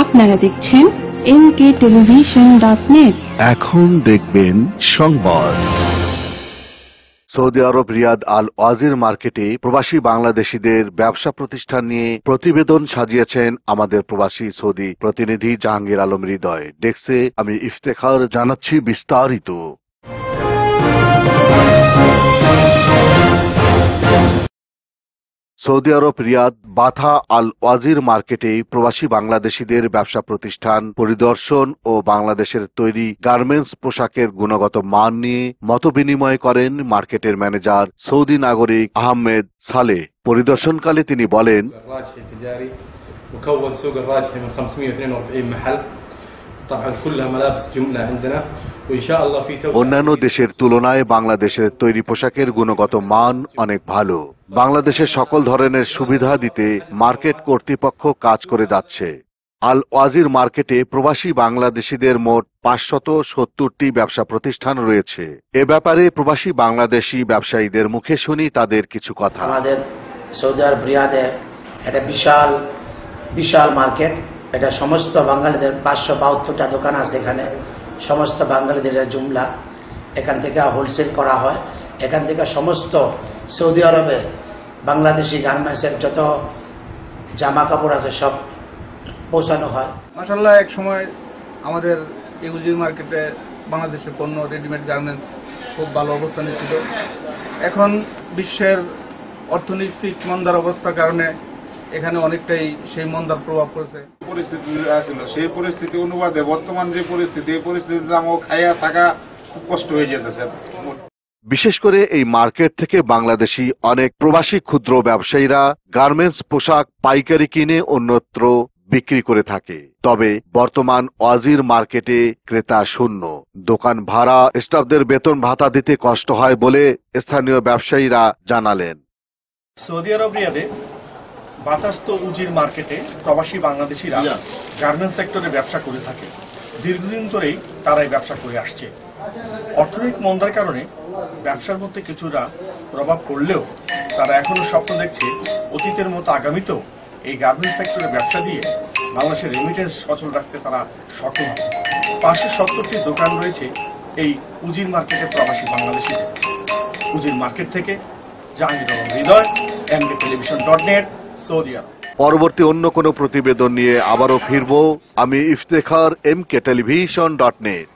আপনারা দেখছেন mktelevision.net। এখন দেখবেন সংবাদ। সৌদি আরব রিয়াদ আল ওয়াজির মার্কেটে প্রবাসী বাংলাদেশিদের ব্যবসা প্রতিষ্ঠান নিয়ে প্রতিবেদন সাজিয়েছেন আমাদের প্রবাসী সৌদি প্রতিনিধি জাহাঙ্গীর আলম হৃদয়। ডেস্কে আমি ইফতেখার জানাচ্ছি বিস্তারিত। সৌদি আরব রিয়াদ বাথা আল ওয়াজির মার্কেটে প্রবাসী বাংলাদেশিদের ব্যবসা প্রতিষ্ঠান পরিদর্শন ও বাংলাদেশের তৈরি গার্মেন্টস পোশাকের গুণগত মান নিয়ে মতবিনিময় করেন মার্কেটের ম্যানেজার সৌদি নাগরিক আহমেদ সালেহ। পরিদর্শনকালে তিনি বলেন, অন্যান্য দেশের তুলনায় বাংলাদেশের তৈরি পোশাকের গুণগত মান অনেক ভালো। বাংলাদেশের সকল ধরনের সুবিধা দিতে মার্কেট কর্তৃপক্ষ কাজ করে যাচ্ছে। আল ওয়াজির মার্কেটে প্রবাসী বাংলাদেশিদের মোট 570টি ব্যবসা প্রতিষ্ঠান রয়েছে। এ ব্যাপারে প্রবাসী বাংলাদেশি ব্যবসায়ীদের মুখে শুনি তাদের কিছু কথা। আমাদের সৌদি আরব রিয়াদে একটা বিশাল মার্কেট। এটা সমস্ত বাঙালিদের 572টা দোকান আছে। এখানে সমস্ত বাঙালিদের জুমলা এখান থেকে হোলসেল করা হয়। এখান থেকে সমস্ত সৌদি আরবে বাংলাদেশি গার্মেন্টসের যত জামা কাপড় আছে সব পৌঁছানো হয়। মাশাআল্লাহ, এক সময় আমাদের এই উজির মার্কেটে বাংলাদেশের পণ্য রেডিমেড গার্মেন্টস খুব ভালো অবস্থানে ছিল। এখন বিশ্বের অর্থনৈতিক মন্দার অবস্থার কারণে এখানে অনেকটাই সেই মন্দার প্রভাব পড়েছে। পরিস্থিতি ছিল সেই পরিস্থিতি অনুবাদে বর্তমান যে পরিস্থিতি, এই পরিস্থিতিতে আমাকে খাইয়া থাকা খুব কষ্ট হয়ে যেতেছে। বিশেষ করে এই মার্কেট থেকে বাংলাদেশি অনেক প্রবাসী ক্ষুদ্র ব্যবসায়ীরা গার্মেন্টস পোশাক পাইকারি কিনে অন্যত্র বিক্রি করে থাকে। তবে বর্তমান ওয়াজির মার্কেটে ক্রেতা শূন্য। দোকান ভাড়া, স্টাফদের বেতন ভাতা দিতে কষ্ট হয় বলে স্থানীয় ব্যবসায়ীরা জানালেন। সৌদি আরব রিয়াদে বাতাস্ত উজির মার্কেটে প্রবাসী বাংলাদেশিরা গার্মেন্টস সেক্টরে ব্যবসা করে থাকে। দীর্ঘদিন ধরেই তারা এই ব্যবসা করে আসছে। অর্থনৈতিক মন্দার কারণে ব্যবসার মধ্যে কিছুটা প্রভাব পড়লেও তারা এখনো স্বপ্ন দেখছে অতীতের মতো আগামীতেও এই গার্মেন্টস সেক্টরে ব্যবসা দিয়ে বাংলাদেশের রেমিটেন্স সচল রাখতে তারা সক্ষম হবে। 570টি দোকান রয়েছে এই উজির মার্কেটে প্রবাসী বাংলাদেশিদের। উজির মার্কেট থেকে জাহাঙ্গীর আলম হৃদয়, mktelevision.net, সৌদি আরব। পরবর্তী অন্য কোনো প্রতিবেদন নিয়ে আবারও ফিরব। আমি ইফতেখার, mktelevision.net।